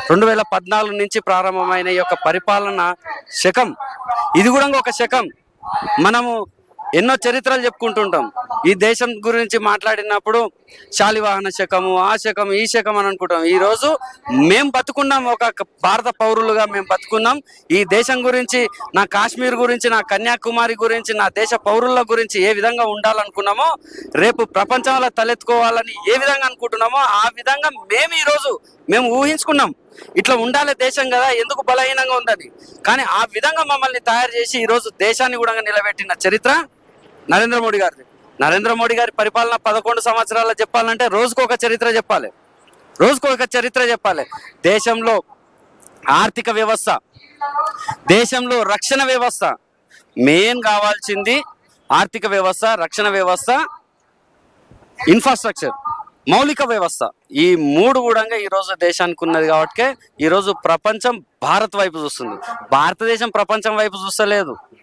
2014 నుంచి ప్రారంభమైన ఈ యొక్క పరిపాలన శకం, ఇది కూడా ఒక శకం. మనము ఎన్నో చరిత్రలు చెప్పుకుంటుంటాం. ఈ దేశం గురించి మాట్లాడినప్పుడు శాలివాహన శకము, ఆ శకం, ఈ శకం అని అనుకుంటాం. ఈరోజు మేము బతుకున్నాం, ఒక భారత పౌరులుగా మేము బతుకున్నాం. ఈ దేశం గురించి, నా కాశ్మీర్ గురించి, నా కన్యాకుమారి గురించి, నా దేశ పౌరుల గురించి ఏ విధంగా ఉండాలనుకున్నామో, రేపు ప్రపంచంలో తలెత్తుకోవాలని ఏ విధంగా అనుకుంటున్నామో ఆ విధంగా మేము ఊహించుకున్నాం. ఇట్లా ఉండాలి దేశం కదా, ఎందుకు బలహీనంగా ఉందని. కానీ ఆ విధంగా మమ్మల్ని తయారు చేసి ఈరోజు దేశాన్ని కూడా నిలబెట్టిన చరిత్ర నరేంద్ర మోడీ గారిది. నరేంద్ర మోడీ గారి పరిపాలన 11 సంవత్సరాల చెప్పాలంటే రోజుకొక చరిత్ర చెప్పాలి. దేశంలో ఆర్థిక వ్యవస్థ, దేశంలో రక్షణ వ్యవస్థ, మెయిన్ కావాల్సింది ఆర్థిక వ్యవస్థ, రక్షణ వ్యవస్థ, ఇన్ఫ్రాస్ట్రక్చర్, మౌలిక వ్యవస్థ. ఈ మూడు కూడా ఈరోజు దేశానికి ఉన్నది కాబట్టి ఈరోజు ప్రపంచం భారత్ వైపు చూస్తుంది. భారతదేశం ప్రపంచం వైపు చూస్తలేదు.